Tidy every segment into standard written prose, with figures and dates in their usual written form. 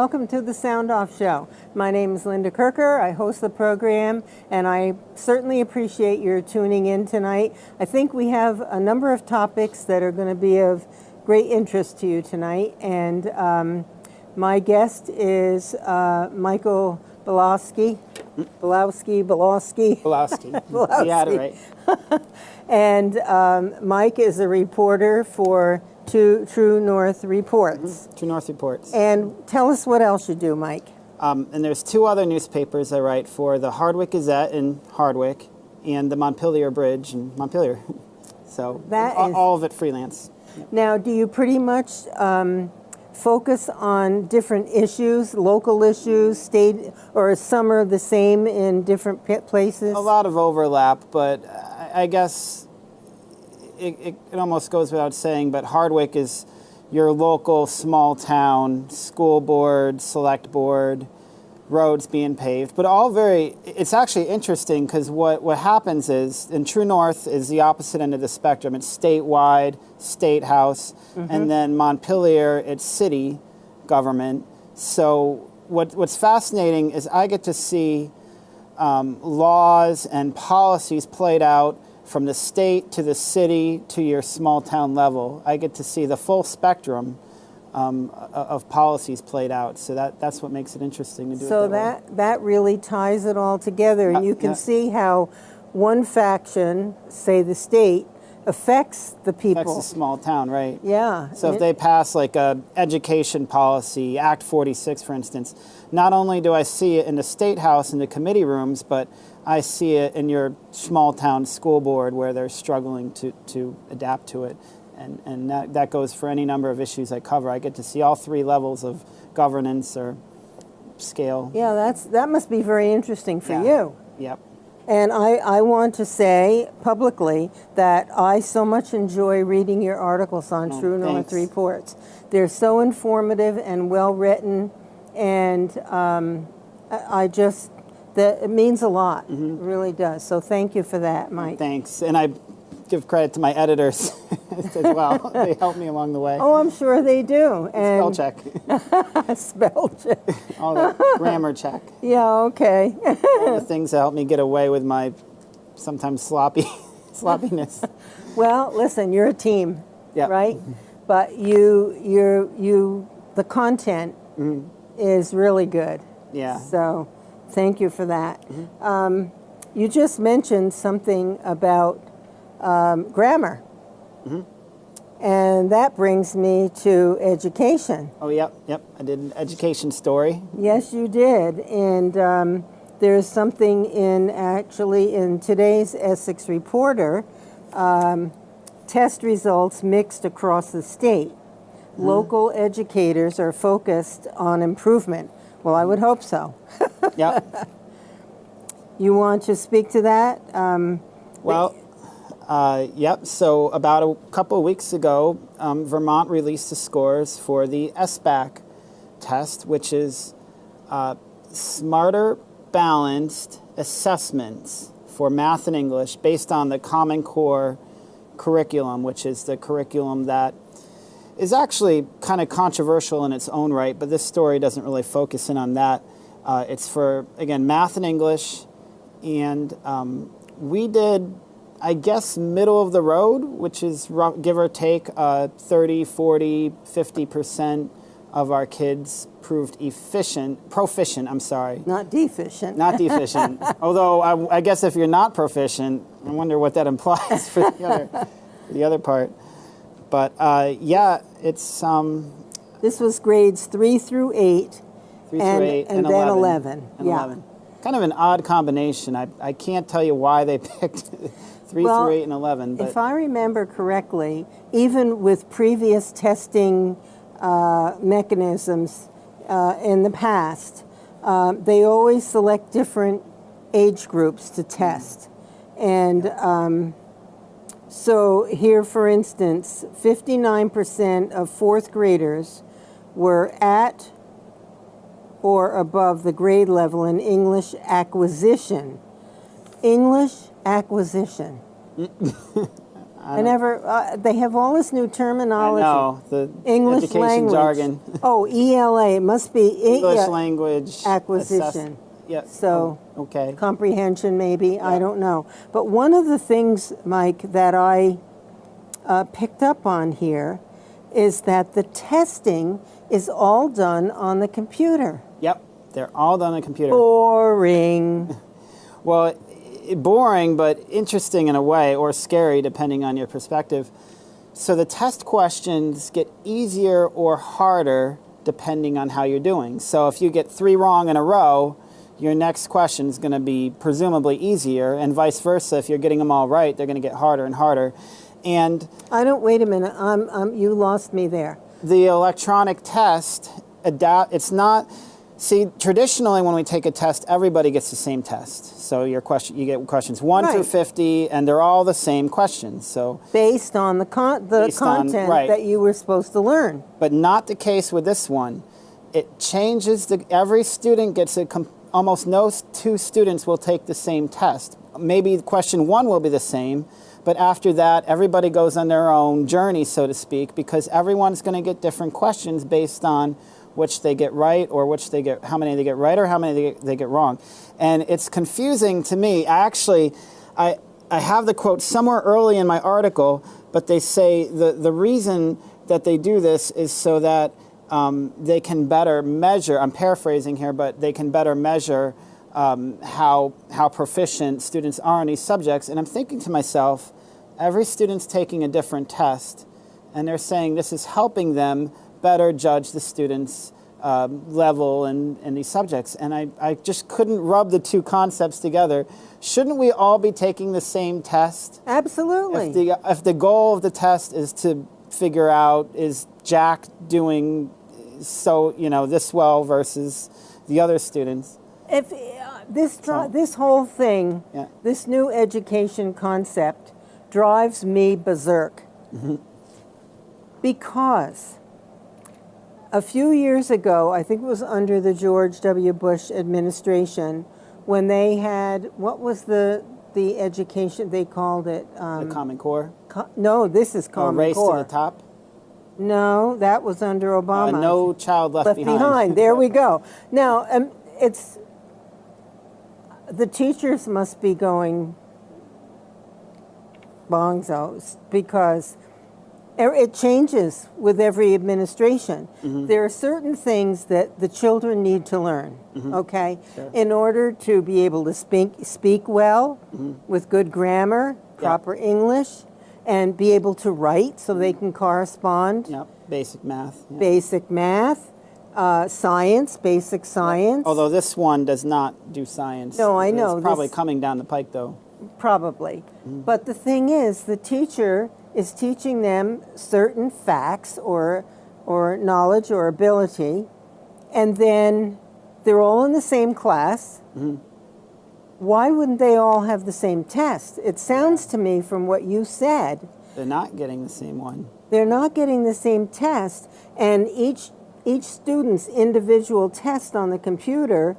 welcome to the Sound Off Show. My name is Linda Kirker. I host the program, and I certainly appreciate your tuning in tonight. I think we have a number of topics that are going to be of great interest to you tonight, and my guest is Michael Bielawsk. Bielawski. You had it right. And Mike is a reporter for True North Reports. True North Reports. And tell us what else you do, Mike. And there's two other newspapers I write for, the Hardwick Gazette in Hardwick and the Montpelier Bridge in Montpelier. So all of it freelance. Now, do you pretty much focus on different issues, local issues, state, or some are the same in different places? A lot of overlap, but I guess it almost goes without saying, but Hardwick is your local small town, school board, select board, roads being paved, but all it's actually interesting because what happens is, in True North is the opposite end of the spectrum. It's statewide, state house, and then Montpelier, it's city government. So what's fascinating is I get to see laws and policies played out from the state to the city to your small town level. I get to see the full spectrum of policies played out. So that's what makes it interesting to do. So that really ties it all together, and you can see how one faction, say the state, affects the people. Affects the small town, right? Yeah. So if they pass like a education policy, Act 46, for instance, not only do I see it in the state house in the committee rooms, but I see it in your small town school board where they're struggling to adapt to it. And that goes for any number of issues I cover. I get to see all three levels of governance or scale. Yeah, that must be very interesting for you. Yep. And I want to say publicly that I so much enjoy reading your articles on True North Reports. They're so informative and well written, and it means a lot. It really does. So thank you for that, Mike. Thanks. And I give credit to my editors as well. They help me along the way. Oh, I'm sure they do. And spell check. Spell check. All the grammar check. Yeah, okay. All the things that help me get away with my sometimes sloppiness. Well, listen, you're a team, right? But the content is really good. Yeah. So thank you for that. You just mentioned something about grammar. And that brings me to education. Oh, yep. I did an education story. Yes, you did. And there's something in today's Essex Reporter, test results mixed across the state. Local educators are focused on improvement. Well, I would hope so. Yep. You want to speak to that? Yep. So about a couple of weeks ago, Vermont released the scores for the SBAC test, which is Smarter Balanced Assessments for Math and English based on the Common Core curriculum, which is the curriculum that is actually kind of controversial in its own right, but this story doesn't really focus in on that. It's for, again, math and English, and we did, I guess, middle of the road, which is give or take 30, 40, 50% of our kids proved proficient, I'm sorry. Not deficient. Not deficient. Although I guess if you're not proficient, I wonder what that implies for the other part. But it's... This was grades 3 through 8. 3 through 8 and then 11. And 11. Kind of an odd combination. I can't tell you why they picked 3 through 8 and 11. But if I remember correctly, even with previous testing mechanisms in the past, they always select different age groups to test. And so here, for instance, 59% of fourth graders were at or above the grade level in English acquisition. English acquisition. I never. They have all this new terminology. I know, the English education language. jargon. Oh, ELA. It must be English language acquisition. Yeah. So okay. comprehension, maybe. I don't know. But one of the things, Mike, that I picked up on here is that the testing is all done on the computer. Yep. They're all done on a computer. Boring. Well, boring, but interesting in a way, or scary, depending on your perspective. So the test questions get easier or harder depending on how you're doing. So if you get 3 wrong in a row, your next question is going to be presumably easier, and vice versa. If you're getting them all right, they're going to get harder and harder. And wait a minute. You lost me there. the electronic test, it's not. See, traditionally, when we take a test, everybody gets the same test. So you get questions 1 through 50, and they're all the same questions. So based on the content that you were supposed to learn. But not the case with this one. It changes. Every student gets almost no 2 students will take the same test. Maybe question 1 will be the same, but after that, everybody goes on their own journey, so to speak, because everyone's going to get different questions based on which they get right, or how many they get right, or how many they get wrong. And it's confusing to me. I have the quote somewhere early in my article, but they say the reason that they do this is so that they can better measure, I'm paraphrasing here, but they can better measure how proficient students are in these subjects. And I'm thinking to myself, every student's taking a different test, and they're saying this is helping them better judge the students' level in these subjects. And I just couldn't rub the 2 concepts together. Shouldn't we all be taking the same test? Absolutely. If the goal of the test is to figure out, is Jack doing this well versus the other students? If this whole thing, Yeah. this new education concept drives me berserk. Mm-hmm. Because a few years ago, I think it was under the George W. Bush administration, when they had, what was the education, they called it? The Common Core? No, this is Common Race Core. to the top? No, that was under Obama. No Child Left Behind. There we go. Now, the teachers must be going bongos, because it changes with every administration. Mm-hmm. There are certain things that the children need to learn, okay, Sure. in order to be able to speak well, with good grammar, proper English, and be able to write so they can correspond. Yep, basic math. Yep. Basic math, science, basic science. Although this one does not do science. No, I know. It's probably coming down the pike, though. Probably. But the thing is, the teacher is teaching them certain facts or knowledge or ability, and then they're all in the same class. Why wouldn't they all have the same test? It sounds to me from what you said, They're not getting the same one. they're not getting the same test, and each student's individual test on the computer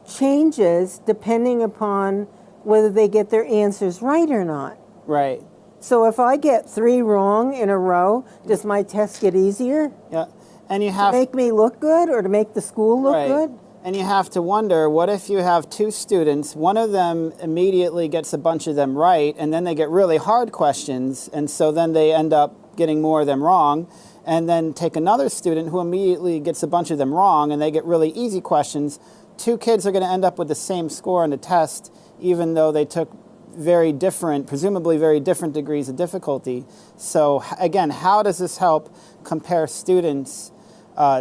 changes depending upon whether they get their answers right or not. Right. So if I get 3 wrong in a row, does my test get easier? Yeah. And you To have make me look good or to make the school look right. good? And you have to wonder, what if you have 2 students, one of them immediately gets a bunch of them right, and then they get really hard questions, and so then they end up getting more of them wrong, and then take another student who immediately gets a bunch of them wrong, and they get really easy questions. 2 kids are going to end up with the same score on the test, even though they took presumably very different degrees of difficulty. So again, how does this help compare students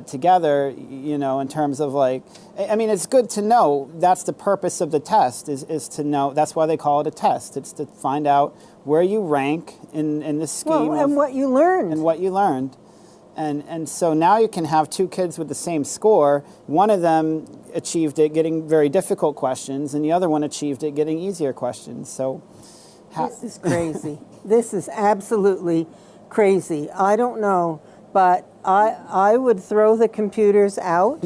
together, in terms of it's good to know. That's the purpose of the test, is to know. That's why they call it a test. It's to find out where you rank in this scheme. And what you learned. And what you learned. And so now you can have 2 kids with the same score. One of them achieved it getting very difficult questions, and the other one achieved it getting easier questions. So This is crazy. This is absolutely crazy. I don't know, but I would throw the computers out,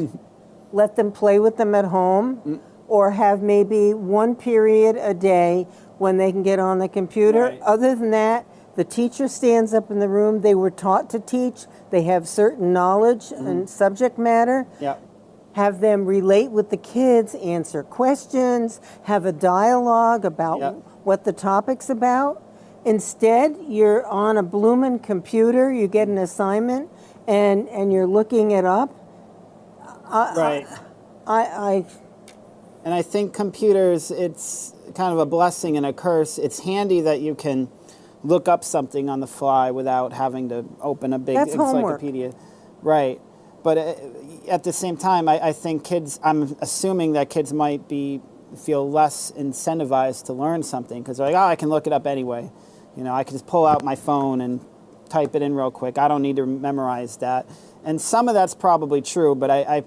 let them play with them at home, or have maybe 1 period a day when they can get on the computer. Right. Other than that, The teacher stands up in the room. They were taught to teach. They have certain knowledge and subject matter. Yep. Have them relate with the kids, answer questions, have a dialogue about what the topic's about. Instead, you're on a bloomin' computer, you get an assignment, and you're looking it up. Right. And I think computers, it's kind of a blessing and a curse. It's handy that you can look up something on the fly without having to open a big encyclopedia. Homework. Right. But at the same time, I think I'm assuming that kids might feel less incentivized to learn something because they're like, I can look it up anyway. I can just pull out my phone and type it in real quick. I don't need to memorize that. And some of that's probably true, but I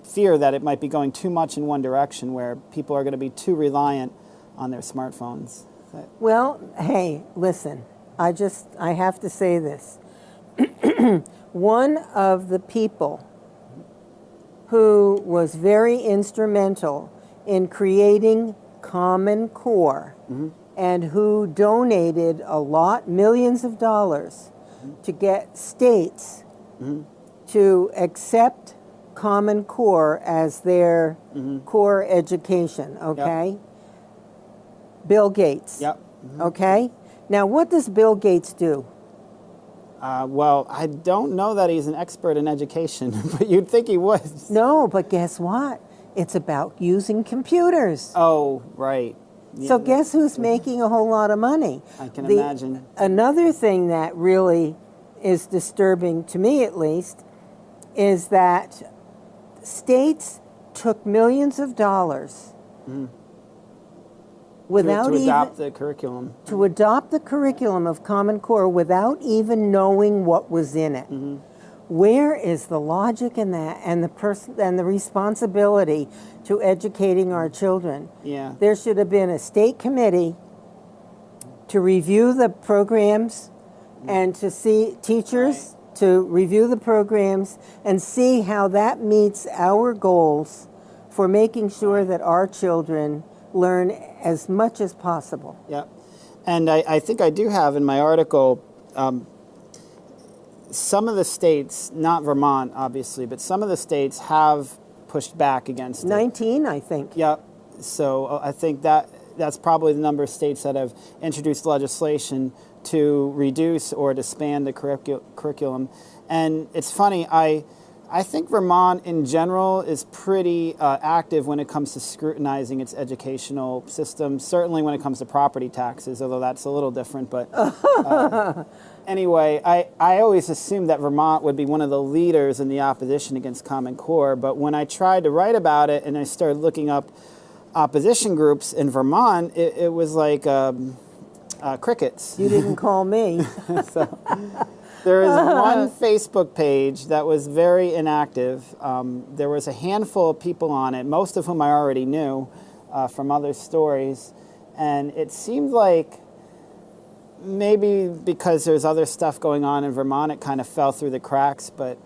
fear that it might be going too much in one direction where people are going to be too reliant on their smartphones. Well, hey, listen, I have to say this. One of the people who was very instrumental in creating Common Core and who donated millions of dollars to get states to accept Common Core as their core education, okay? Yep. Bill Gates. Yep. Okay? Now, what does Bill Gates do? Well, I don't know that he's an expert in education, but you'd think he was. No, but guess what? It's about using computers. Oh, right. Yeah, so guess who's making a whole lot of money? I can imagine. Another thing that really is disturbing, to me at least, is that states took millions of dollars without to adopt the curriculum. To adopt the curriculum of Common Core without even knowing what was in it. Where is the logic in that and the responsibility to educating our children? Yeah. There should have been a state committee to review the programs and to see teachers to review the programs and see how that meets our goals for making sure that our children learn as much as possible. Yep. And I think I do have in my article some of the states, not Vermont obviously, but some of the states have pushed back against it. 19, I think. Yep. So I think that's probably the number of states that have introduced legislation to reduce or disband the curriculum. And it's funny, I think Vermont in general is pretty active when it comes to scrutinizing its educational system, certainly when it comes to property taxes, although that's a little different. But anyway, I always assumed that Vermont would be one of the leaders in the opposition against Common Core. But when I tried to write about it and I started looking up opposition groups in Vermont, it was like crickets. You didn't call me. So, there is one Facebook page that was very inactive. There was a handful of people on it, most of whom I already knew from other stories. And it seemed like maybe because there's other stuff going on in Vermont, it kind of fell through the cracks. But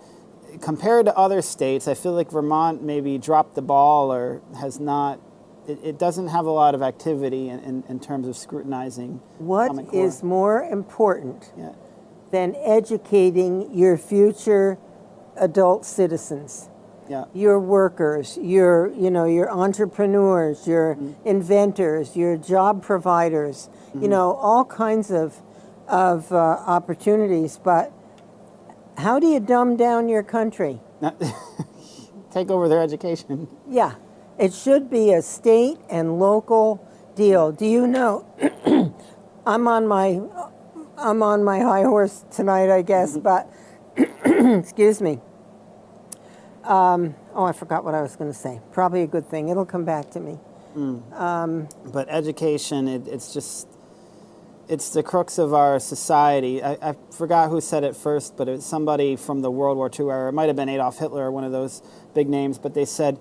compared to other states, I feel like Vermont maybe dropped the ball or has not. It doesn't have a lot of activity in terms of scrutinizing. What is more important than educating your future adult citizens? Your workers, your entrepreneurs, your inventors, your job providers, all kinds of opportunities. But how do you dumb down your country? Take over their education. Yeah. It should be a state and local deal. Do you know? I'm on my high horse tonight, I guess. But excuse me. I forgot what I was going to say. Probably a good thing. It'll come back to me. But education, it's the crux of our society. I forgot who said it first, but it was somebody from the World War II era. It might have been Adolf Hitler or one of those big names. But they said,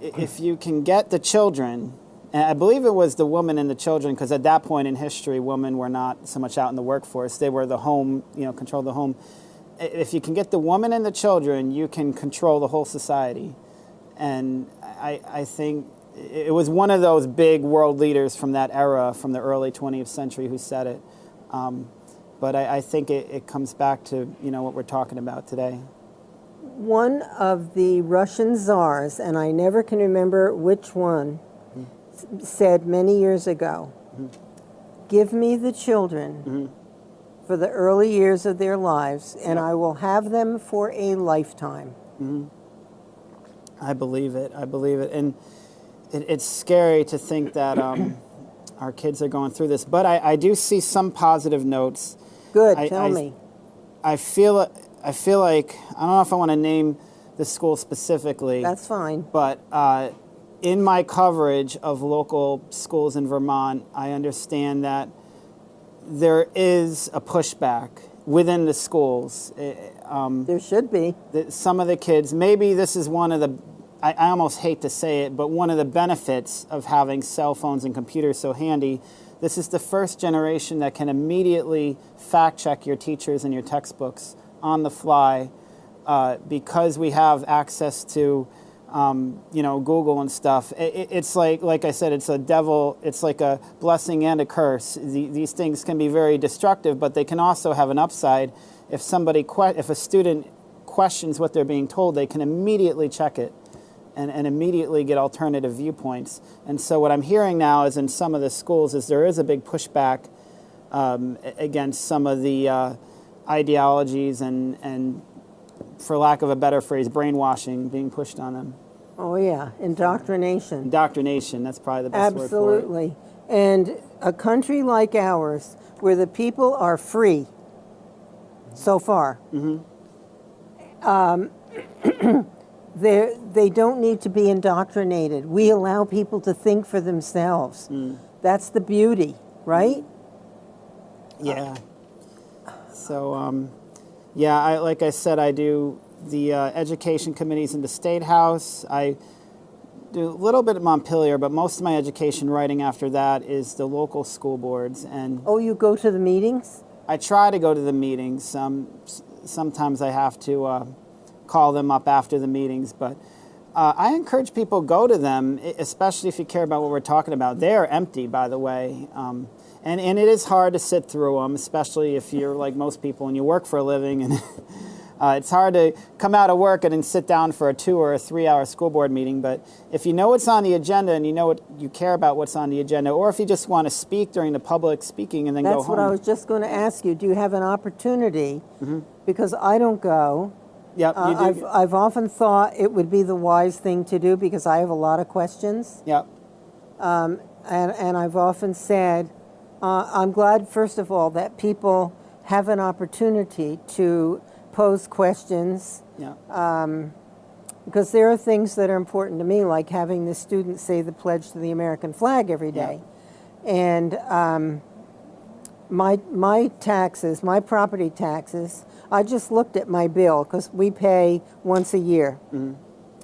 if you can get the children, and I believe it was the woman and the children, because at that point in history, women were not so much out in the workforce. They were the home, controlled the home. If you can get the woman and the children, you can control the whole society. And I think it was one of those big world leaders from that era, from the early 20th century, who said it. But I think it comes back to, what we're talking about today. One of the Russian czars, and I never can remember which one, said many years ago, give me the children for the early years of their lives, and I will have them for a lifetime. I believe it. And it's scary to think that our kids are going through this. But I do see some positive notes. Good, tell me. I feel like, I don't know if I want to name the school specifically. That's fine. But in my coverage of local schools in Vermont, I understand that there is a pushback within the schools. There should be. Some of the kids, maybe this is one of the, I almost hate to say it, but one of the benefits of having cell phones and computers so handy, this is the first generation that can immediately fact check your teachers and your textbooks on the fly because we have access to Google and stuff. It's like I said, it's like a blessing and a curse. These things can be very destructive, but they can also have an upside. If a student questions what they're being told, they can immediately check it and immediately get alternative viewpoints. And so what I'm hearing now is in some of the schools is there is a big pushback against some of the ideologies and, for lack of a better phrase, brainwashing being pushed on them. Oh, yeah, indoctrination. Indoctrination, that's probably the best word for it. Absolutely. And a country like ours, where the people are free, so far, they don't need to be indoctrinated. We allow people to think for themselves. That's the beauty, right? Yeah. So, like I said, I do the education committees in the State House. I do a little bit at Montpelier, but most of my education writing after that is the local school boards. And oh, you go to the meetings? I try to go to the meetings. Sometimes I have to call them up after the meetings, but I encourage people to go to them, especially if you care about what we're talking about. They are empty, by the way. And it is hard to sit through them, especially if you're like most people and you work for a living. And it's hard to come out of work and then sit down for a 2 or 3 hour school board meeting. But if you know what's on the agenda and you care about what's on the agenda, or if you just want to speak during the public speaking and then go home. That's what I was just going to ask you. Do you have an opportunity? Because I don't go. Yep, you do. I've often thought it would be the wise thing to do because I have a lot of questions. Yep. And I've often said, I'm glad, first of all, that people have an opportunity to pose questions. Yeah. Because there are things that are important to me, like having the students say the pledge to the American flag every day. Yeah. And my taxes, my property taxes, I just looked at my bill because we pay once a year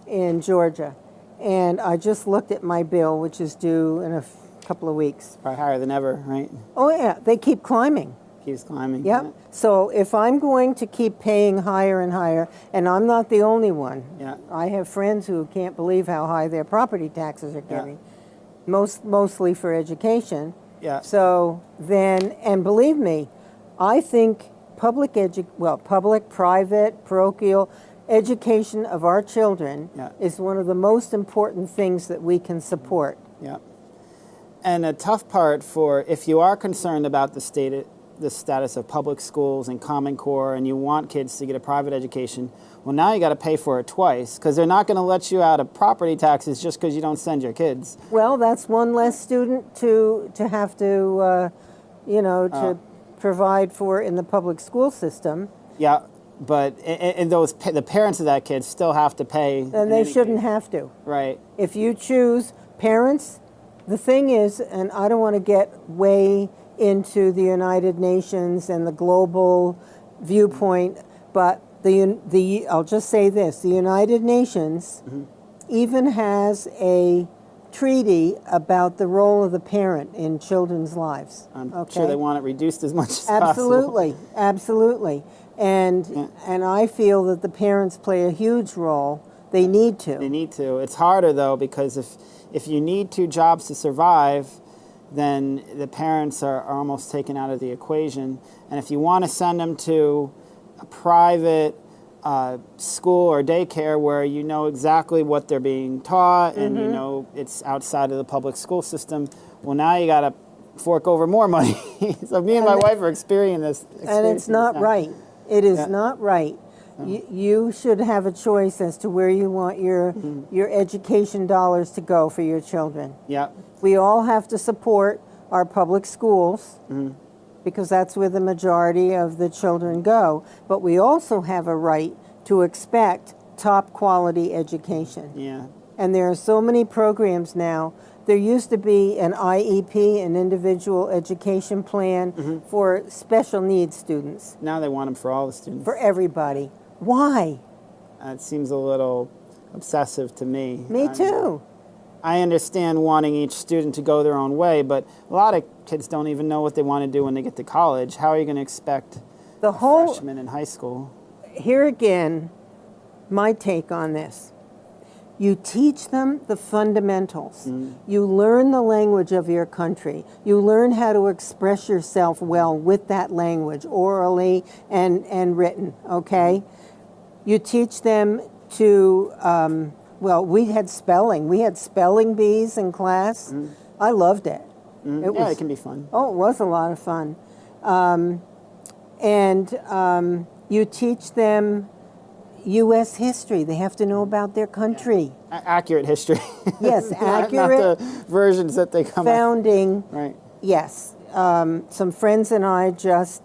in Georgia. And I just looked at my bill, which is due in a couple of weeks. Probably higher than ever, right? Oh, yeah. They keep climbing. Keeps climbing. Yep. Yeah. So if I'm going to keep paying higher and higher, and I'm not the only one. Yeah. I have friends who can't believe how high their property taxes are getting, mostly for education. Yeah. So then, and believe me, I think public, private, parochial education of our children is one of the most important things that we can support. Yeah. And a tough part if you are concerned about the status of public schools and Common Core and you want kids to get a private education, well, now you got to pay for it twice because they're not going to let you out of property taxes just because you don't send your kids. Well, that's one less student to have to, to provide for in the public school system. Yeah, but the parents of that kid still have to pay. And they shouldn't have to. Right. If you choose parents, the thing is, and I don't want to get way into the United Nations and the global viewpoint, but I'll just say this, the United Nations even has a treaty about the role of the parent in children's lives. I'm sure they want it reduced as much as possible. Absolutely. And I feel that the parents play a huge role. They need to. They need to. It's harder, though, because if you need 2 jobs to survive, then the parents are almost taken out of the equation. And if you want to send them to a private school or daycare where you know exactly what they're being taught and you know it's outside of the public school system, well, now you got to fork over more money. So me and my wife are experiencing this. And it's not right. It is not right. You should have a choice as to where you want your education dollars to go for your children. Yeah. We all have to support our public schools because that's where the majority of the children go. But we also have a right to expect top quality education. Yeah. And there are so many programs now. There used to be an IEP, an individual education plan for special needs students. Now they want them for all the students. For everybody. Why? It seems a little obsessive to me. Me too. I understand wanting each student to go their own way, but a lot of kids don't even know what they want to do when they get to college. How are you going to expect a freshman in high school? Here again, my take on this. You teach them the fundamentals. You learn the language of your country. You learn how to express yourself well with that language, orally and written, okay? You teach them to, well, we had spelling. We had spelling bees in class. I loved it. It can be fun. Oh, it was a lot of fun. You teach them U.S. history. They have to know about their country. Accurate history. Yes, accurate. Not the versions that they come Founding. Right. Yes. Some friends and I just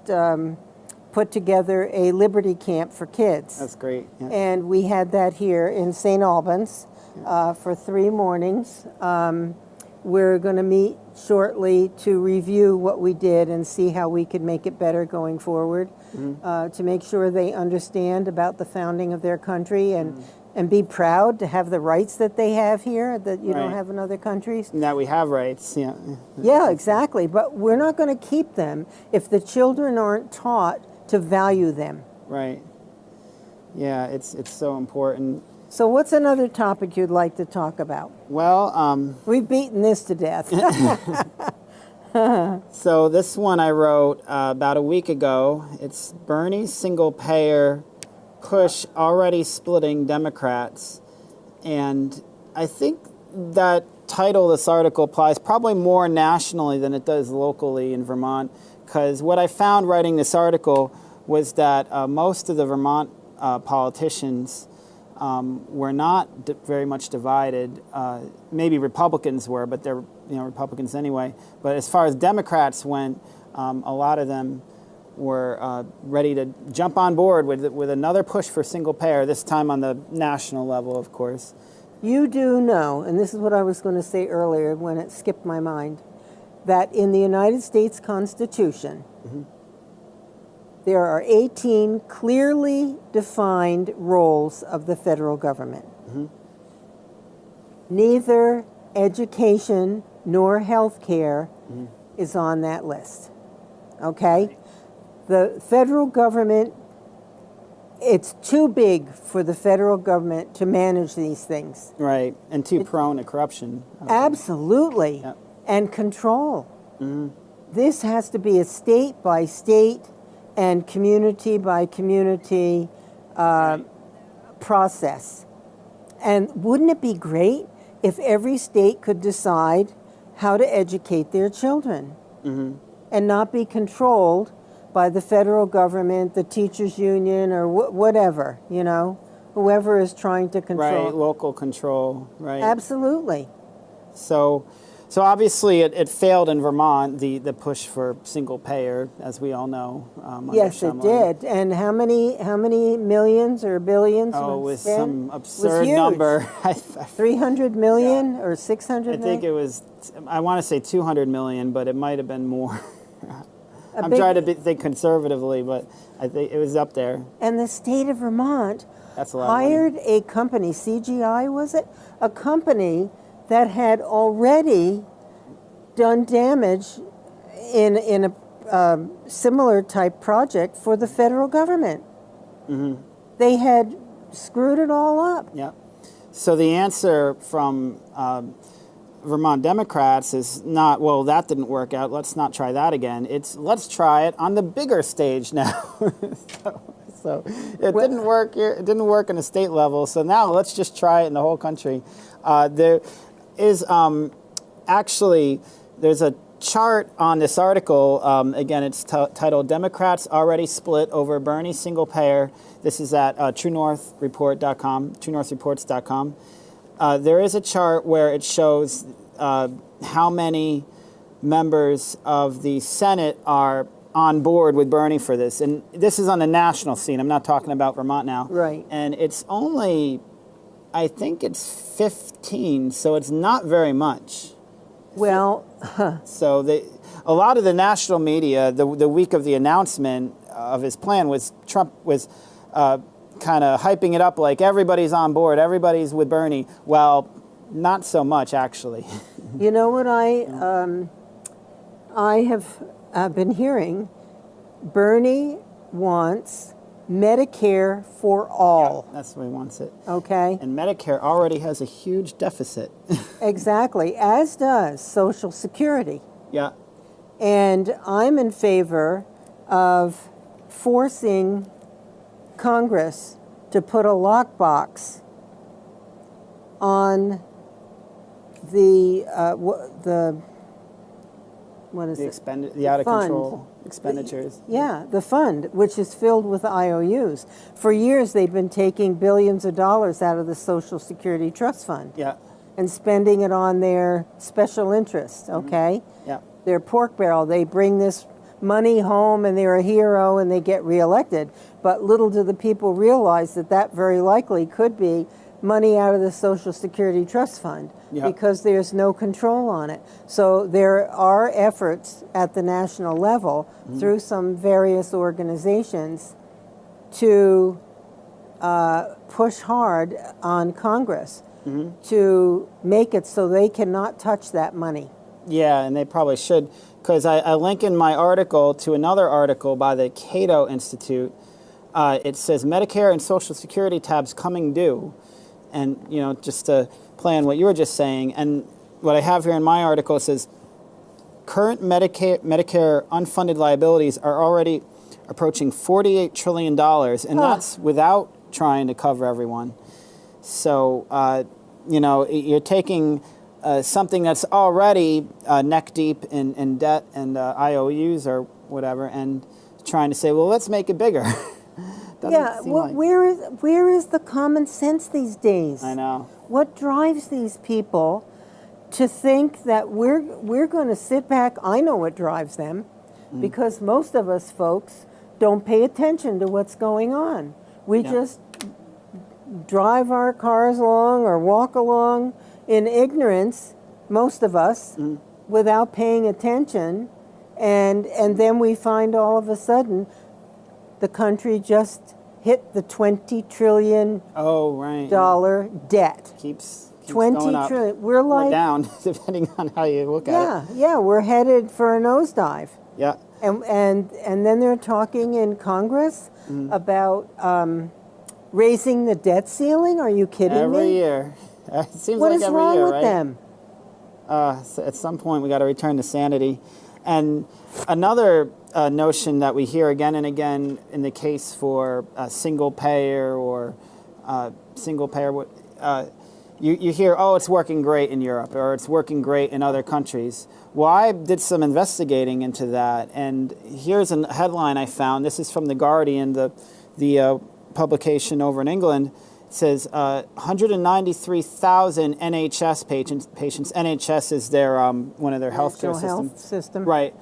put together a Liberty Camp for kids. That's great. Yeah. And we had that here in St. Albans for 3 mornings. We're going to meet shortly to review what we did and see how we could make it better going forward, to make sure they understand about the founding of their country and be proud to have the rights that they have here that you don't have in other countries. And that we have rights, yeah. Yeah, exactly. But we're not going to keep them if the children aren't taught to value them. Right. Yeah, it's so important. So what's another topic you'd like to talk about? Well, we've beaten this to death. So this one I wrote about a week ago. It's Bernie's single payer push already splitting Democrats. And I think that title of this article applies probably more nationally than it does locally in Vermont, because what I found writing this article was that most of the Vermont politicians were not very much divided. Maybe Republicans were, but they're Republicans anyway. But as far as Democrats went, a lot of them were ready to jump on board with another push for single payer, this time on the national level, of course. You do know, and this is what I was going to say earlier when it skipped my mind, that in the United States Constitution, there are 18 clearly defined roles of the federal government. Neither education nor health care is on that list. Okay? The federal government, it's too big for the federal government to manage these things. Right, and too prone to corruption. Absolutely. Yep. And control. This has to be a state by state and community by community process. And wouldn't it be great if every state could decide how to educate their children and not be controlled by the federal government, the teachers union, or whatever, whoever is trying to control. Right, local control, right. Absolutely. So obviously it failed in Vermont, the push for single payer, as we all know. Yes, it did. And how many millions or billions? Oh, it was spent? some absurd number. 300 million or 600 million? I think it was, I want to say 200 million, but it might have been more. I'm trying to think conservatively, but I think it was up there. And the state of Vermont hired a company, CGI was it? A company that had already done damage in a similar type project for the federal government. They had screwed it all up. Yeah. So the answer from Vermont Democrats is not, well, that didn't work out, let's not try that again. It's, let's try it on the bigger stage now. So it didn't work here, it didn't work on a state level, so now let's just try it in the whole country. There is actually, there's a chart on this article. Again, it's titled "Democrats Already Split Over Bernie Single Payer." This is at TrueNorthReport.com, TrueNorthReports.com. There is a chart where it shows how many members of the Senate are on board with Bernie for this. And this is on the national scene. I'm not talking about Vermont now. Right. And it's only, I think it's 15, so it's not very much. Well, So a lot of the national media, the week of the announcement of his plan, was Trump was kind of hyping it up like everybody's on board, everybody's with Bernie. Well, not so much, actually. you know what I have been hearing? Bernie wants Medicare for all. That's the way he wants it. Okay? And Medicare already has a huge deficit. Exactly, as does Social Security. Yeah. And I'm in favor of forcing Congress to put a lockbox on the what is The out of fund. control expenditures. Yeah, the fund, which is filled with IOUs. For years, they've been taking billions of dollars out of the Social Security Trust Fund Yeah. and spending it on their special interests, okay? Yeah. Their pork barrel. They bring this money home and they're a hero and they get reelected. But little do the people realize that that very likely could be money out of the Social Security Trust Fund because there's no control on it. So there are efforts at the national level through some various organizations to push hard on Congress to make it so they cannot touch that money. Yeah, and they probably should, because I link in my article to another article by the Cato Institute. It says Medicare and Social Security tabs coming due. And, you know, just to play on what you were just saying, and what I have here in my article says, current Medicare unfunded liabilities are already approaching $48 trillion, and that's without trying to cover everyone. So, you know, you're taking something that's already neck deep in debt and IOUs or whatever, and trying to say, well, let's make it bigger. Yeah, well, where is the common sense these days? I know. What drives these people to think that we're going to sit back? I know what drives them, because most of us folks don't pay attention to what's going on. We just drive our cars along or walk along in ignorance, most of us, without paying attention, and then we find all of a sudden the country just hit the $20 trillion debt. Keeps 20 going up. trillion. We're like, or down, depending on how you look at it. Yeah, we're headed for a nosedive. Yeah. And then they're talking in Congress about raising the debt ceiling. Are you kidding Every me? year. It seems What like is every wrong year, with right? them? So at some point, we got to return to sanity. And another notion that we hear again and again in the case for single payer or you hear, oh, it's working great in Europe or it's working great in other countries. Well, I did some investigating into that, and here's a headline I found. This is from The Guardian, the publication over in England. It says 193,000 NHS patients. NHS is their one of their healthcare system. Right.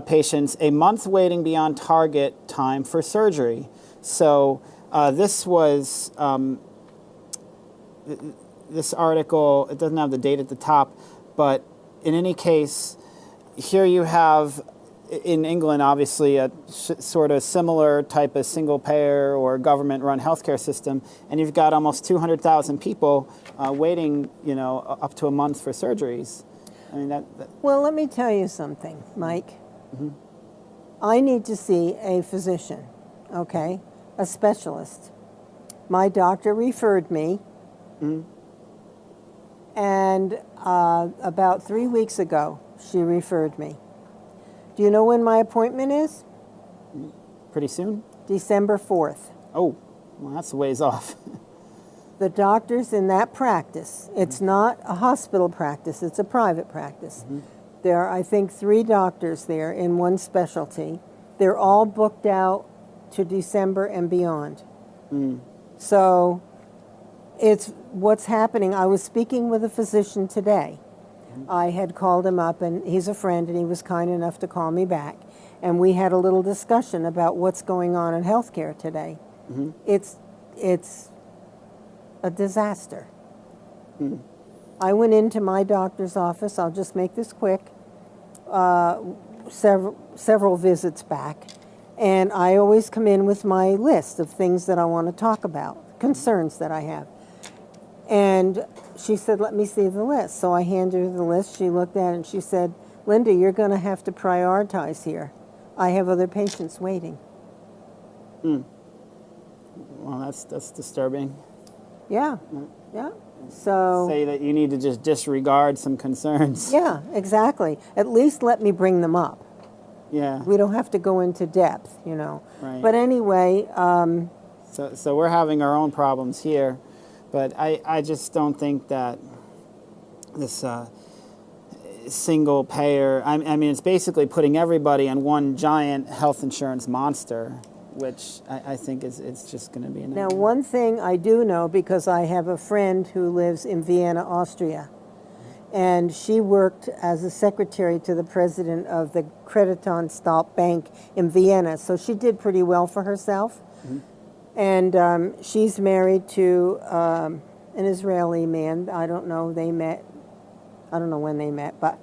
Patients a month waiting beyond target time for surgery. So this was this article. It doesn't have the date at the top, but in any case, here you have in England, obviously, a sort of similar type of single-payer or government-run healthcare system, and you've got almost 200,000 people waiting, you know, up to a month for surgeries. I mean, that. Well, let me tell you something, Mike. I need to see a physician, okay, a specialist. My doctor referred me, And about 3 weeks ago, she referred me. Do you know when my appointment is? Pretty soon? December 4th. Oh, well, that's a ways off. The doctors in that practice, it's not a hospital practice, it's a private practice. There are, I think, 3 doctors there in one specialty. They're all booked out to December and beyond. So it's what's happening. I was speaking with a physician today. I had called him up, and he's a friend, and he was kind enough to call me back. And we had a little discussion about what's going on in healthcare today. It's a disaster. I went into my doctor's office. I'll just make this quick. Several visits back, and I always come in with my list of things that I want to talk about, concerns that I have. And she said, "Let me see the list." So I handed her the list. She looked at it and she said, "Linda, you're going to have to prioritize here. I have other patients waiting." Well, that's disturbing. Yeah, yeah. So Say that you need to just disregard some concerns. yeah, exactly. At least let me bring them up. Yeah. We don't have to go into depth, you know. Right. But anyway, So we're having our own problems here, but I just don't think that this single payer, I mean, it's basically putting everybody on one giant health insurance monster, which I think it's just going to be a now nightmare. one thing I do know, because I have a friend who lives in Vienna, Austria, and she worked as a secretary to the president of the Creditanstalt Bank in Vienna, so she did pretty well for herself. And she's married to an Israeli man. I don't know, they met, I don't know when they met, but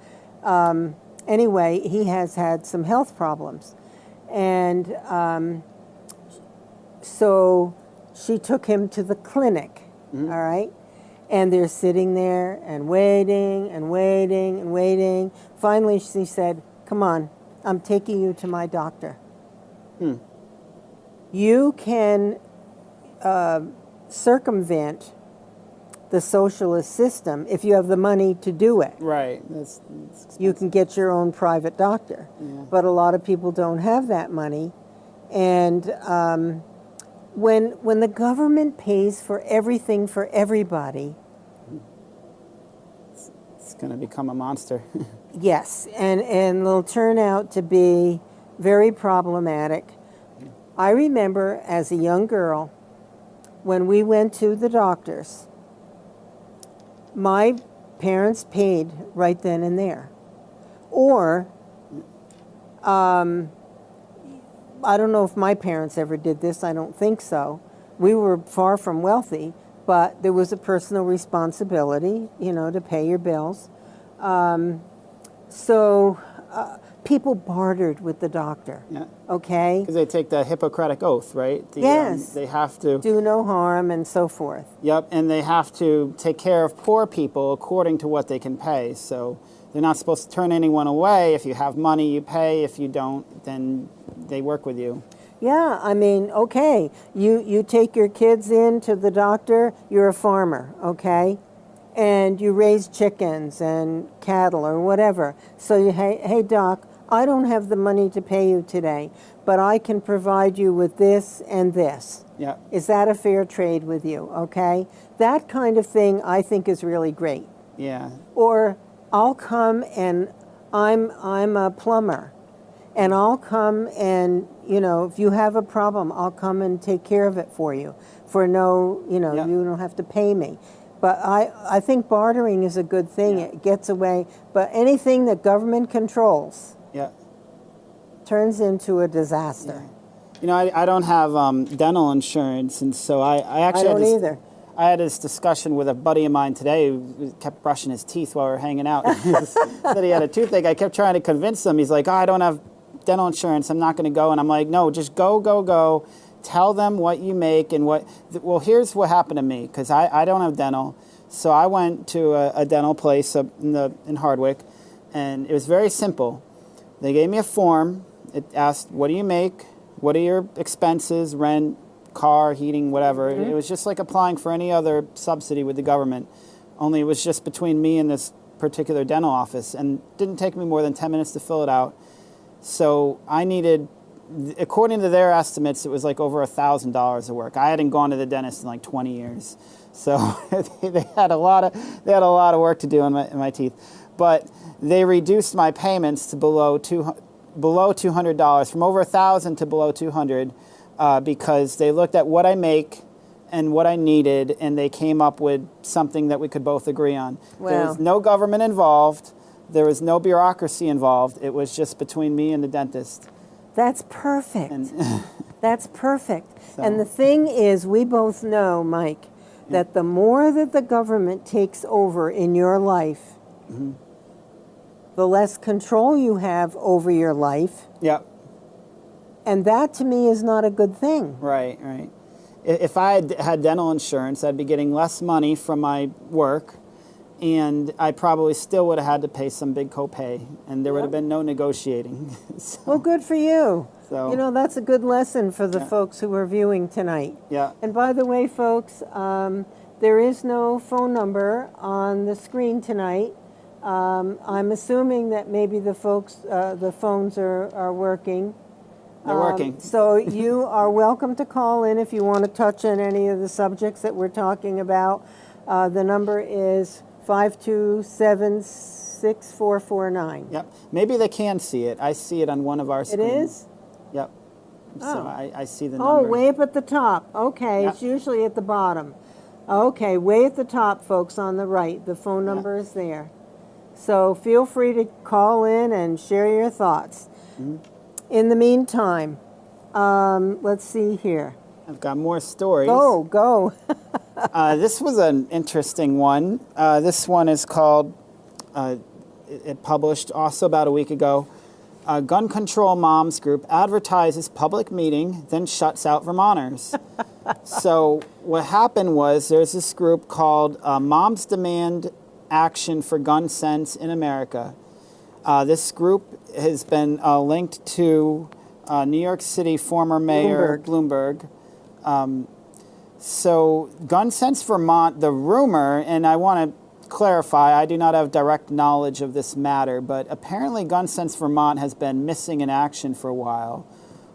anyway, he has had some health problems. And so she took him to the clinic, all right? And they're sitting there and waiting and waiting and waiting. Finally, she said, "Come on, I'm taking you to my doctor. You can circumvent the socialist system if you have the money to do it. Right. That's You can get your own private doctor." Yeah. But a lot of people don't have that money. And when the government pays for everything for everybody, it's going to become a monster. yes, and it'll turn out to be very problematic. I remember as a young girl, when we went to the doctors, my parents paid right then and there. Or, I don't know if my parents ever did this, I don't think so. We were far from wealthy, but there was a personal responsibility, you know, to pay your bills. So people bartered with the doctor, Yeah. okay? Because they take the Hippocratic Oath, right? Yes. They have to. Do no harm and so forth. Yep, and they have to take care of poor people according to what they can pay. So they're not supposed to turn anyone away. If you have money, you pay. If you don't, then they work with you. Yeah, I mean, okay, you take your kids in to the doctor, you're a farmer, okay? And you raise chickens and cattle or whatever. So you, hey doc, I don't have the money to pay you today, but I can provide you with this and this. Yeah. Is that a fair trade with you, okay? That kind of thing I think is really great. Yeah. Or I'll come and I'm a plumber, and I'll come and, you know, if you have a problem, I'll come and take care of it for you for no, you know, Yeah. you don't have to pay me. But I think bartering is a good thing. Yeah. It gets away. But anything that government controls Yeah. turns into a disaster. You know, I don't have dental insurance, and so I actually I don't had this, either. I had this discussion with a buddy of mine today who kept brushing his teeth while we were hanging out. He said he had a toothache. I kept trying to convince him. He's like, "Oh, I don't have dental insurance. I'm not going to go." And I'm like, "No, just go. Tell them what you make and what." Well, here's what happened to me, because I don't have dental. So I went to a dental place up in Hardwick, and it was very simple. They gave me a form. It asked, "What do you make? What are your expenses, rent, car, heating, whatever." It was just like applying for any other subsidy with the government. only it was just between me and this particular dental office, and it didn't take me more than 10 minutes to fill it out. So I needed, according to their estimates, it was like over $1,000 of work. I hadn't gone to the dentist in like 20 years. So they had a lot of work to do in my teeth. But they reduced my payments to below $200, from over $1,000 to below $200, because they looked at what I make and what I needed, and they came up with something that we could both agree on. Wow. There was no government involved. There was no bureaucracy involved. It was just between me and the dentist. That's perfect. That's perfect. So. And the thing is, we both know, Mike, that the more that the government takes over in your life, the less control you have over your life. Yep. And that, to me, is not a good thing. Right, right. If I had dental insurance, I'd be getting less money from my work, and I probably still would have had to pay some big copay, and there would have been no negotiating. So, Well, good for you. So- You know, that's a good lesson for the folks who are viewing tonight. yeah. And by the way, folks, there is no phone number on the screen tonight. I'm assuming that maybe the phones are working. They're working. So you are welcome to call in if you want to touch on any of the subjects that we're talking about. The number is 527-6449. Yep. Maybe they can see it. I see it on one of our It screens. is? Yep. So Oh. I see the Oh, number. way up at the top. Okay, Yep. it's usually at the bottom. Okay, way at the top, folks, on the right. The phone number is there. So feel free to call in and share your thoughts. In the meantime, let's see here. I've got more stories. Go. This was an interesting one. This one is called, it published also about a week ago. Gun Control Moms Group advertises public meeting, then shuts out Vermonters. So what happened was there's this group called Moms Demand Action for Gun Sense in America. This group has been linked to New York City former Mayor Bloomberg. So Gun Sense Vermont, the rumor, and I want to clarify, I do not have direct knowledge of this matter, but apparently Gun Sense Vermont has been missing in action for a while,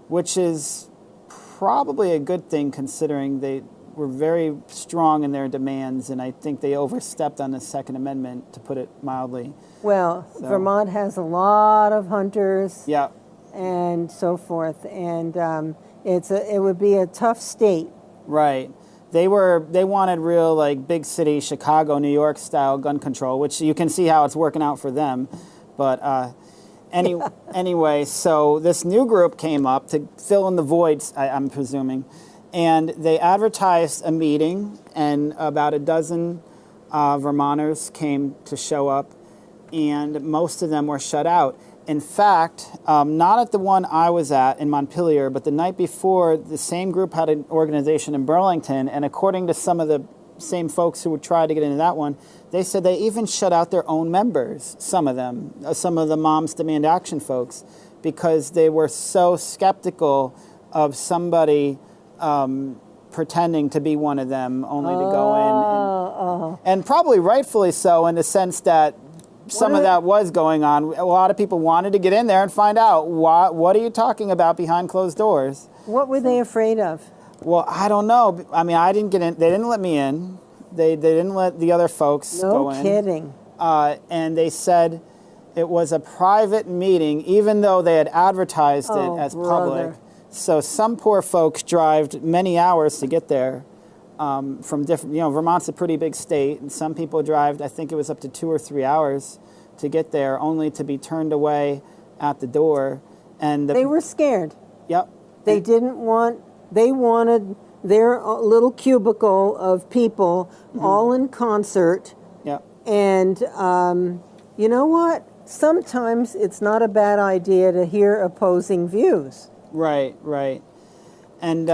which is probably a good thing considering they were very strong in their demands, and I think they overstepped on the Second Amendment, to put it mildly. Well, Vermont has a lot of hunters Yeah. and so forth, and it would be a tough state. Right. They wanted real, like, big city Chicago, New York style gun control, which you can see how it's working out for them. But anyway, so this new group came up to fill in the voids, I'm presuming, and they advertised a meeting, and about a dozen Vermonters came to show up, and most of them were shut out. In fact, not at the one I was at in Montpelier, but the night before, the same group had an organization in Burlington, and according to some of the same folks who would try to get into that one, they said they even shut out their own members, some of them, some of the Moms Demand Action folks, because they were so skeptical of somebody pretending to be one of them, only to go in. And probably rightfully so, in the sense that some of that was going on. A lot of people wanted to get in there and find out, what are you talking about behind closed doors? What were they afraid of? Well, I don't know. I mean, I didn't get in. They didn't let me in. They didn't let the other folks go in. No kidding. And they said it was a private meeting, even though they had advertised it as public. So some poor folks drove many hours to get there. From different, Vermont's a pretty big state, and some people drive, I think it was up to 2 or 3 hours to get there, only to be turned away at the door. And They were scared. Yep. They wanted their little cubicle of people all in concert. Yep. And you know what? Sometimes it's not a bad idea to hear opposing views. Right. And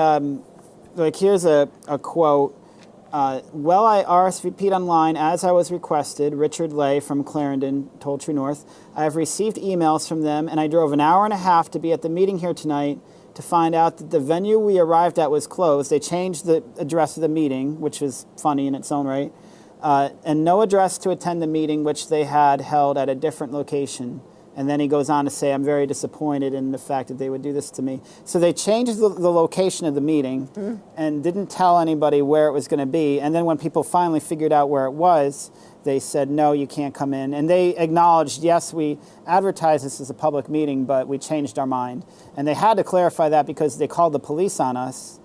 here's a quote. Well, I RSVP'd online as I was requested. Richard Lay from Clarendon told True North. I have received emails from them, and I drove an hour and a half to be at the meeting here tonight to find out that the venue we arrived at was closed. They changed the address of the meeting, which was funny in its own right. and no address to attend the meeting which they had held at a different location. And then he goes on to say, I'm very disappointed in the fact that they would do this to me. So they changed the location of the meeting and didn't tell anybody where it was going to be. And then when people finally figured out where it was, they said, no, you can't come in. And they acknowledged, yes, we advertised this as a public meeting, but we changed our mind. And they had to clarify that because they called the police on us,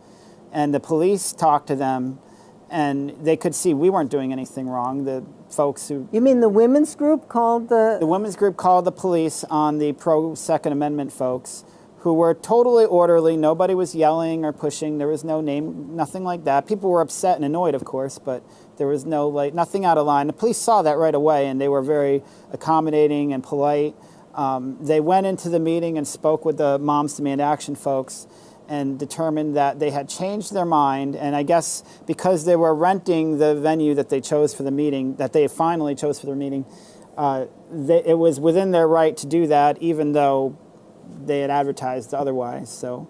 and the police talked to them, and they could see we weren't doing anything wrong. The folks who... You mean the women's group called the... The women's group called the police on the pro-Second Amendment folks, who were totally orderly. Nobody was yelling or pushing. There was no name, nothing like that. People were upset and annoyed, of course, but there was no, nothing out of line. The police saw that right away, and they were very accommodating and polite. They went into the meeting and spoke with the Moms Demand Action folks and determined that they had changed their mind. And I guess because they were renting the venue that they chose for the meeting, that they finally chose for their meeting, it was within their right to do that, even though they had advertised otherwise. So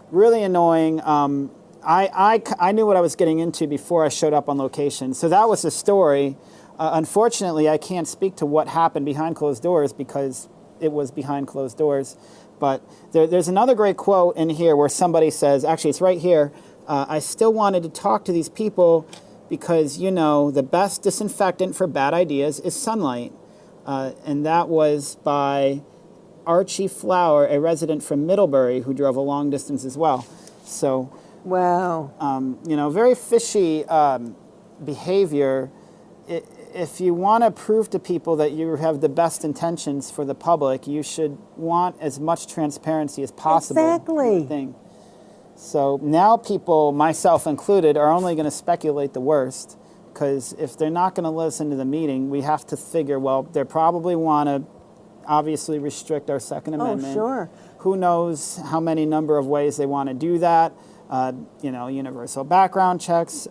really annoying. I knew what I was getting into before I showed up on location. So that was the story. Unfortunately, I can't speak to what happened behind closed doors because it was behind closed doors. But there's another great quote in here where somebody says, actually it's right here, I still wanted to talk to these people because, you know, the best disinfectant for bad ideas is sunlight. And that was by Archie Flower, a resident from Middlebury who drove a long distance as well. So, wow. You know, very fishy behavior. If you want to prove to people that you have the best intentions for the public, you should want as much transparency as possible. Exactly. Thing. So now people, myself included, are only going to speculate the worst, because if they're not going to listen to the meeting, we have to figure, well, they probably want to obviously restrict our Second Amendment. Oh, sure. Who knows how many number of ways they want to do that. You know, universal background checks.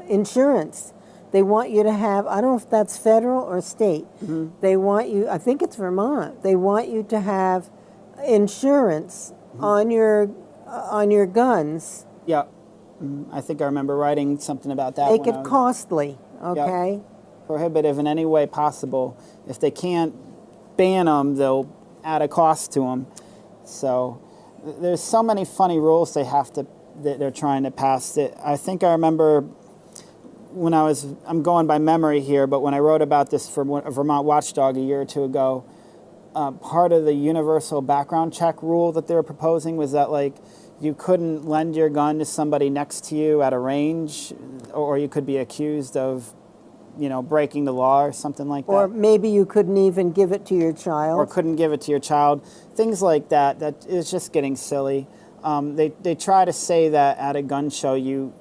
Insurance. They want you to have, I don't know if that's federal or state. Mm-hmm. They want you, I think it's Vermont. They want you to have insurance on your guns. Yeah. I think I remember writing something about that. Make it costly, okay? Yep. Prohibitive in any way possible. If they can't ban them, they'll add a cost to them. So there's so many funny rules that they're trying to pass. I think I remember when I'm going by memory here, but when I wrote about this for Vermont Watchdog a year or two ago, part of the universal background check rule that they were proposing was that, like, you couldn't lend your gun to somebody next to you at a range, or you could be accused of, you know, breaking the law or something like that. Or maybe you couldn't even give it to your child. Or couldn't give it to your child. Things like that. That is just getting silly. They try to say that at a gun show you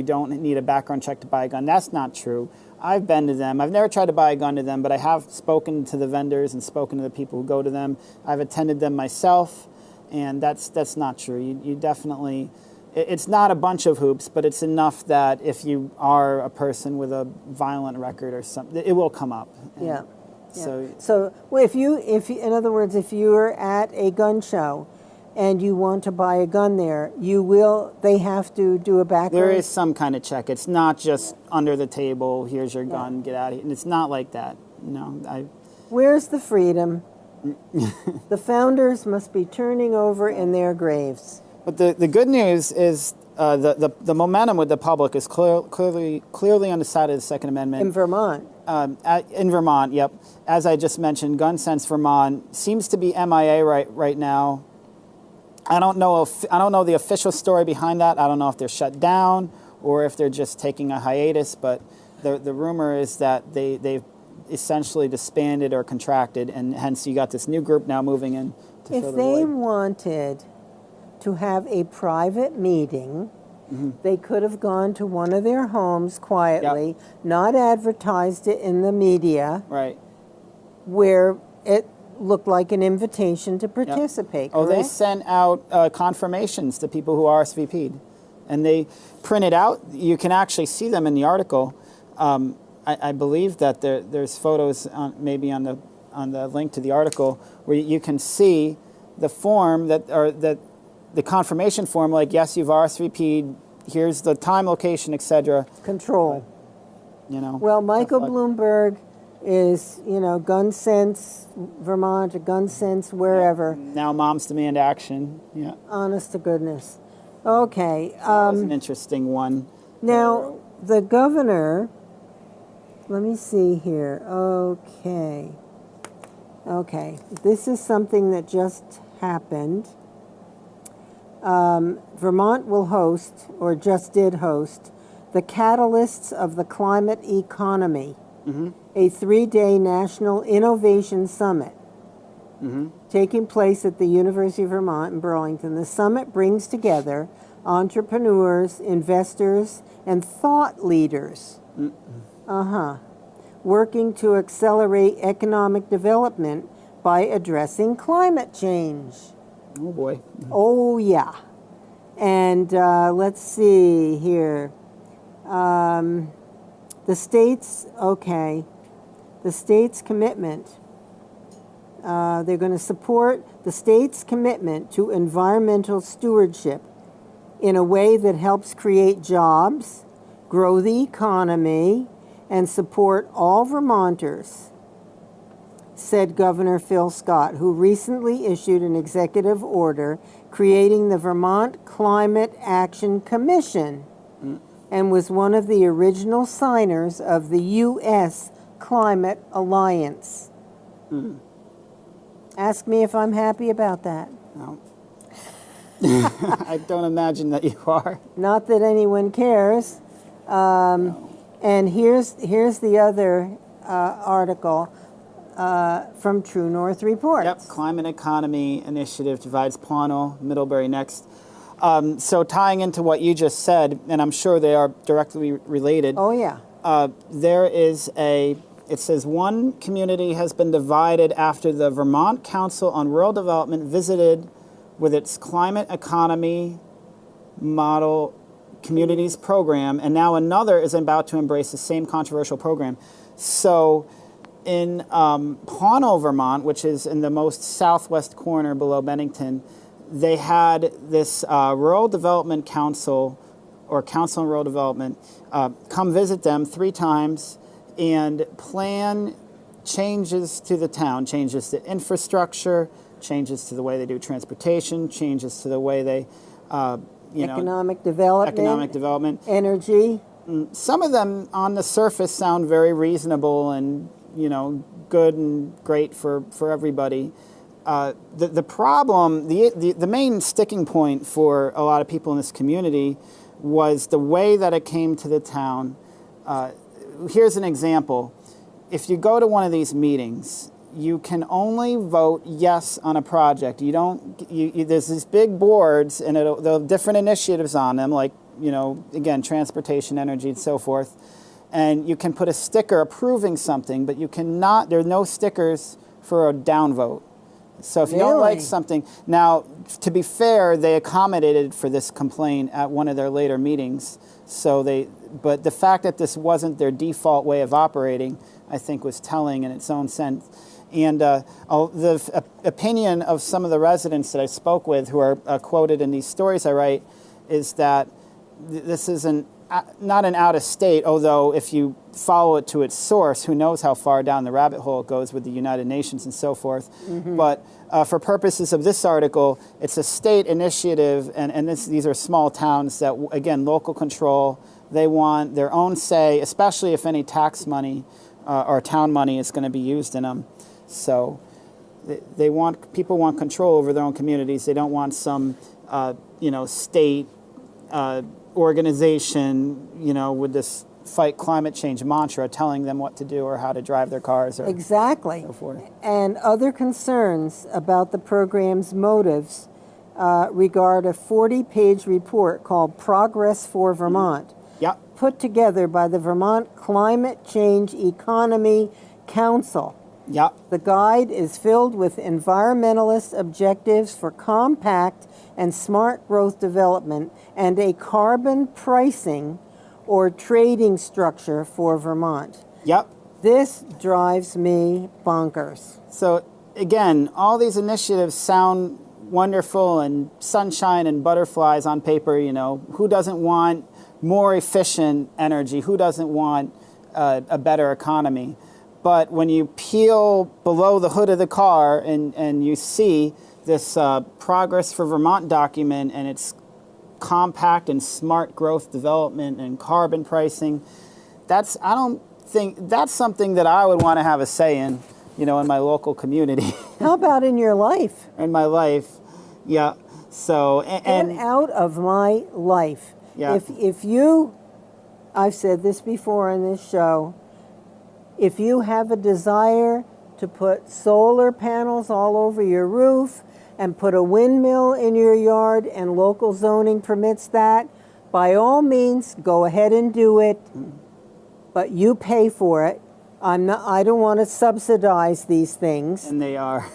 don't need a background check to buy a gun. That's not true. I've been to them. I've never tried to buy a gun to them, but I have spoken to the vendors and spoken to the people who go to them. I've attended them myself, and that's not true. You definitely, it's not a bunch of hoops, but it's enough that if you are a person with a violent record or something, it will come up. Yeah. So well, if you, in other words, if you're at a gun show and you want to buy a gun there, they have to do a background? There is some kind of check. It's not just under the table, here's your gun, get out of here. And it's not like that. No. Where's the freedom? The founders must be turning over in their graves. But the good news is the momentum with the public is clearly on the side of the Second Amendment. In Vermont. In Vermont, yep. As I just mentioned, Gun Sense Vermont seems to be MIA right now. I don't know the official story behind that. I don't know if they're shut down or if they're just taking a hiatus. But the rumor is that they've essentially disbanded or contracted, and hence you got this new group now moving in to fill the void. If they wanted to have a private meeting, they could have gone to one of their homes quietly, not advertised it in the media, right, where it looked like an invitation to participate. Oh, they sent out confirmations to people who RSVP'd, and they printed out. You can actually see them in the article. I believe that there's photos maybe on the link to the article where you can see the form the confirmation form, like, yes, you've RSVP'd here's the time, location, etc. Control. You know. Well, Michael Tough luck. Bloomberg is, gun sense Vermont, or gun sense wherever. Now moms demand action. Yeah. Honest to goodness. Okay. That was an interesting one. Now, the governor, let me see here. Okay. This is something that just happened. Vermont will host, or just did host, the Catalysts of the Climate Economy, a 3-day National Innovation Summit taking place at the University of Vermont in Burlington. The summit brings together entrepreneurs, investors, and thought leaders working to accelerate economic development by addressing climate change. Oh boy. Oh, yeah. And let's see here. The state's commitment. They're going to support the state's commitment to environmental stewardship in a way that helps create jobs, grow the economy, and support all Vermonters, said Governor Phil Scott, who recently issued an executive order creating the Vermont Climate Action Commission and was one of the original signers of the U.S. Climate Alliance. Ask me if I'm happy about that. No. I don't imagine that you are. Not that anyone cares. And here's the other article from True North Reports. Yep, Climate Economy Initiative divides Pownell, Middlebury next. So tying into what you just said, and I'm sure they are directly related. Oh, yeah. It says one community has been divided after the Vermont Council on Rural Development visited with its Climate Economy Model Communities program, and now another is about to embrace the same controversial program. So in Pownell, Vermont, which is in the most southwest corner below Bennington, they had this Rural Development Council, or Council on Rural Development, come visit them 3 times and plan changes to the town, changes to infrastructure, changes to the way they do transportation, changes to the way they, economic development, energy. Some of them on the surface sound very reasonable and, good and great for everybody. The problem, the main sticking point for a lot of people in this community was the way that it came to the town. Here's an example. If you go to one of these meetings, you can only vote yes on a project. You don't. There's these big boards, and they'll have different initiatives on them, like again, transportation, energy, and so forth. And you can put a sticker approving something, but you cannot. There are no stickers for a downvote. So if you don't like something, now to be fair, they accommodated for this complaint at one of their later meetings. But the fact that this wasn't their default way of operating, I think, was telling in its own sense. And the opinion of some of the residents that I spoke with, who are quoted in these stories I write, is that this is not an out of state, although if you follow it to its source, who knows how far down the rabbit hole it goes with the United Nations and so forth. But for purposes of this article, it's a state initiative, and these are small towns that, again, local control. They want their own say, especially if any tax money or town money is going to be used in them. So people want control over their own communities. They don't want some state organization with this fight climate change mantra telling them what to do or how to drive their cars or exactly so forth. And other concerns about the program's motives regard a 40-page report called Progress for Vermont, put together by the Vermont Climate Change Economy Council. The guide is filled with environmentalist objectives for compact and smart growth development and a carbon pricing or trading structure for Vermont. This drives me bonkers. So again, all these initiatives sound wonderful and sunshine and butterflies on paper. You know, who doesn't want more efficient energy? Who doesn't want a better economy? But when you peel below the hood of the car and you see this Progress for Vermont document and its compact and smart growth development and carbon pricing, I don't think that's something that I would want to have a say in, you know, in my local community. How about in your life? In my life, yeah. So, and Get out of my life. Yeah. If you, I've said this before on this show, if you have a desire to put solar panels all over your roof and put a windmill in your yard and local zoning permits that, by all means, go ahead and do it, but you pay for it. I don't want to subsidize these things. and they are.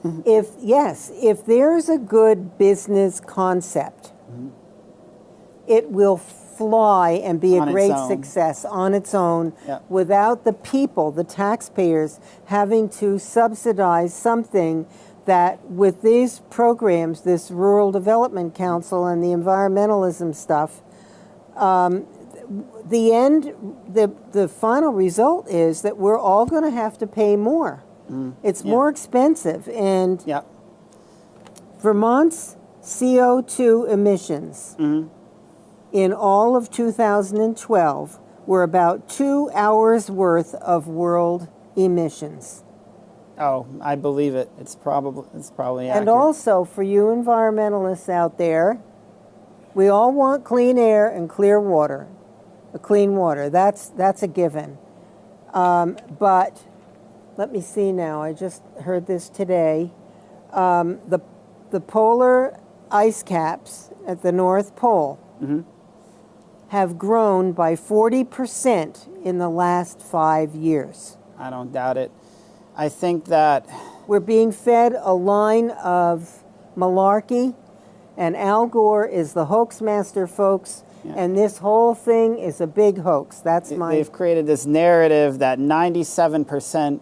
If there's a good business concept, it will fly and be a On its great own. success on its own Yeah. without the people, the taxpayers, having to subsidize something that with these programs, this Rural Development Council and the environmentalism stuff, the final result is that we're all going to have to pay more. It's more expensive, and Yeah. Vermont's CO2 emissions in all of 2012 were about 2 hours worth of world emissions. Oh, I believe it. It's probably accurate. And also, for you environmentalists out there, we all want clean air and clear water, clean water. That's a given. But let me see now. I just heard this today. The polar ice caps at the North Pole have grown by 40% in the last 5 years. I don't doubt it. I think that We're being fed a line of malarkey, and Al Gore is the hoax master, folks, and this whole thing is a big hoax. That's they've created this narrative that 97%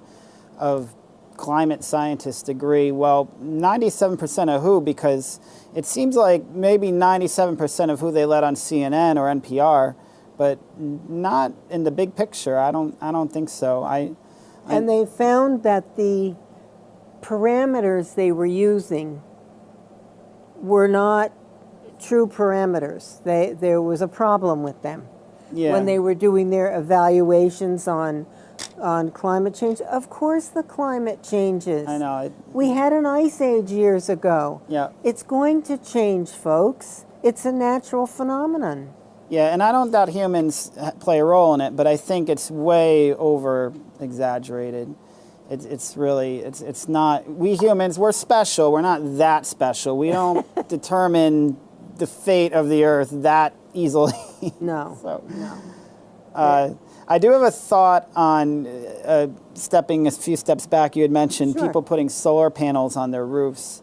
of climate scientists agree. Well, 97% of who? Because it seems like maybe 97% of who they let on CNN or NPR, but not in the big picture. I don't think so. And they found that the parameters they were using were not true parameters. There was a problem with them when they were doing their evaluations on climate change. Of course the climate changes. I know. We had an ice age years ago. Yeah. It's going to change, folks. It's a natural phenomenon. Yeah, and I don't doubt humans play a role in it, but I think it's way over exaggerated. It's not. We humans, we're special. We're not that special. We don't determine the fate of the Earth that easily. No. So, No. I do have a thought on stepping a few steps back. You had mentioned Sure. people putting solar panels on their roofs.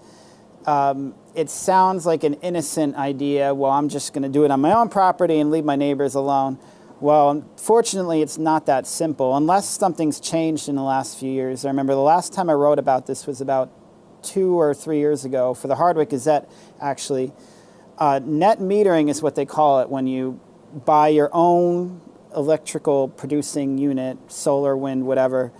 It sounds like an innocent idea. Well, I'm just going to do it on my own property and leave my neighbors alone. Well, unfortunately, it's not that simple. Unless something's changed in the last few years. I remember the last time I wrote about this was about 2 or 3 years ago for the Hardwick Gazette, actually. Net metering is what they call it when you buy your own electrical producing unit, solar, wind, whatever,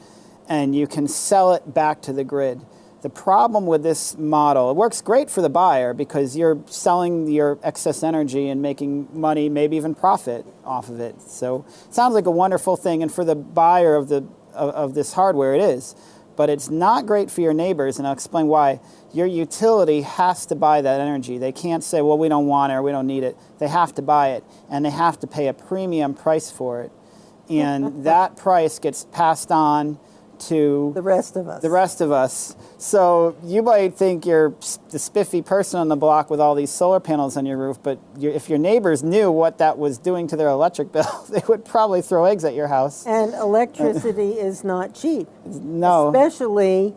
and you can sell it back to the grid. The problem with this model, it works great for the buyer because you're selling your excess energy and making money, maybe even profit off of it. So it sounds like a wonderful thing, and for the buyer of this hardware, it is. But it's not great for your neighbors, and I'll explain why. Your utility has to buy that energy. They can't say, well, we don't want it or we don't need it. They have to buy it, and they have to pay a premium price for it. And that price gets passed on to The rest of us. So you might think you're the spiffy person on the block with all these solar panels on your roof, but if your neighbors knew what that was doing to their electric bill, they would probably throw eggs at your house. And electricity is not cheap. No. Especially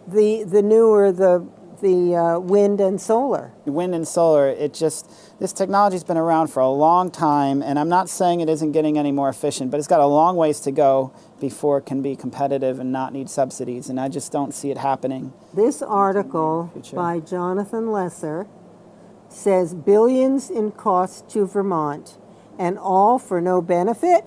the newer the about the wind and solar. Wind and solar, this technology's been around for a long time, and I'm not saying it isn't getting any more efficient, but it's got a long ways to go before it can be competitive and not need subsidies, and I just don't see it happening. This article by Jonathan Lesser says billions in cost to Vermont, and all for no benefit? ?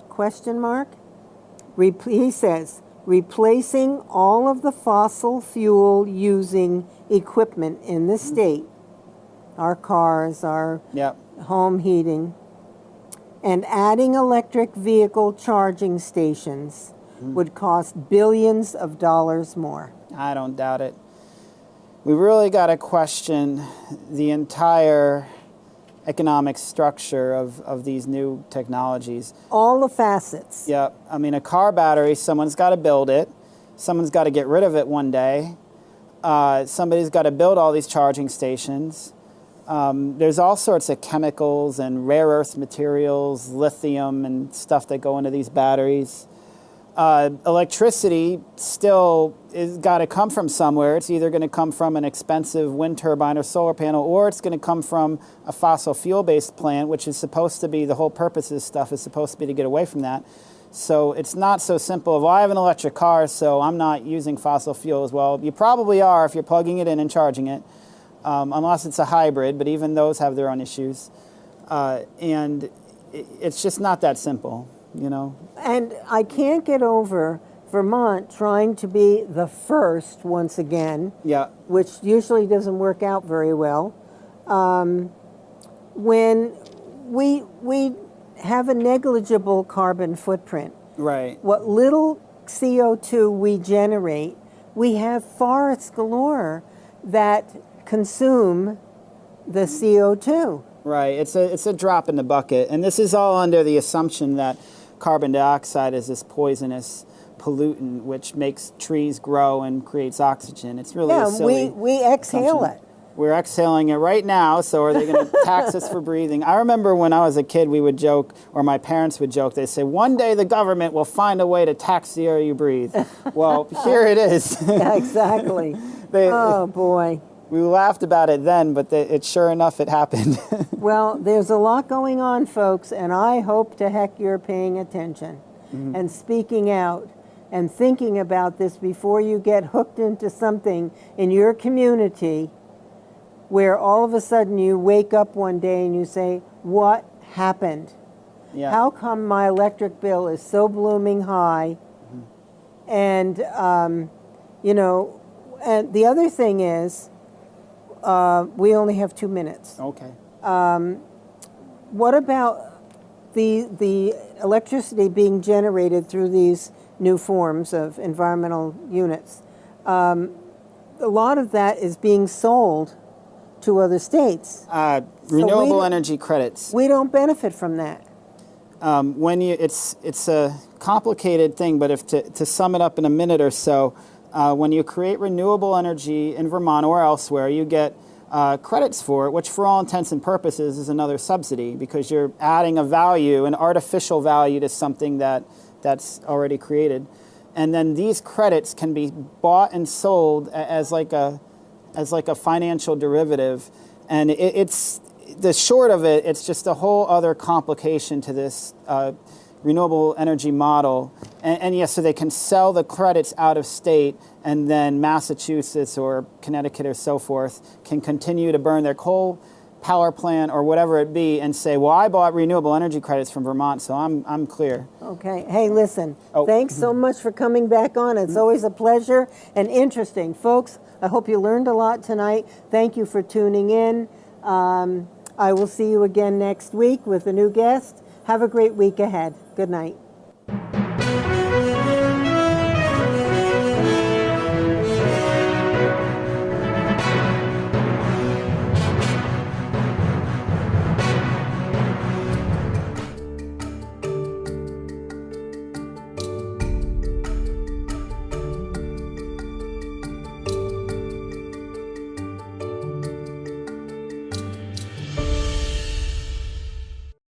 He says, replacing all of the fossil fuel using equipment in the state, our cars, our home heating, and adding electric vehicle charging stations would cost billions of dollars more. I don't doubt it. We really got to question the entire economic structure of these new technologies. All the facets. Yeah, I mean, a car battery, someone's got to build it. Someone's got to get rid of it one day. Somebody's got to build all these charging stations. There's all sorts of chemicals and rare earth materials, lithium and stuff that go into these batteries. Electricity still is got to come from somewhere. It's either going to come from an expensive wind turbine or solar panel, or it's going to come from a fossil fuel-based plant, which is supposed to be, the whole purpose of this stuff is supposed to be to get away from that. So it's not so simple of, well, I have an electric car, so I'm not using fossil fuels. Well, you probably are if you're plugging it in and charging it, unless it's a hybrid, but even those have their own issues. And it's just not that simple. You know? And I can't get over Vermont trying to be the first once again, which usually doesn't work out very well. When we have a negligible carbon footprint. Right. What little CO2 we generate, we have forests galore that consume the CO2. Right. It's a drop in the bucket, and this is all under the assumption that carbon dioxide is this poisonous pollutant which makes trees grow and creates oxygen. It's really a silly we exhale assumption. it. We're exhaling it right now, so are they going to tax us for breathing? I remember when I was a kid, we would joke, or my parents would joke, they'd say, one day the government will find a way to tax the air you breathe. Well, here it is. Yeah, exactly. Oh, boy. We laughed about it then, but sure enough, it happened. Well, there's a lot going on, folks, and I hope to heck you're paying attention and speaking out and thinking about this before you get hooked into something in your community where all of a sudden you wake up one day and you say, what happened? Yeah. How come my electric bill is so blooming high? And, you know, and the other thing is, we only have 2 minutes. Okay. What about the electricity being generated through these new forms of environmental units? A lot of that is being sold to other states. Renewable energy credits. We don't benefit from that. It's a complicated thing, but to sum it up in a minute or so, when you create renewable energy in Vermont or elsewhere, you get credits for it, which for all intents and purposes is another subsidy because you're adding a value, an artificial value to something that's already created. And then these credits can be bought and sold as like a financial derivative. And it's the short of it, it's just a whole other complication to this renewable energy model. And yes, so they can sell the credits out of state, and then Massachusetts or Connecticut or so forth can continue to burn their coal power plant or whatever it be and say, well, I bought renewable energy credits from Vermont, so I'm clear. Okay. Hey, listen, thanks so much for coming back on. It's always a pleasure and interesting. Folks, I hope you learned a lot tonight. Thank you for tuning in. I will see you again next week with a new guest. Have a great week ahead. Good night.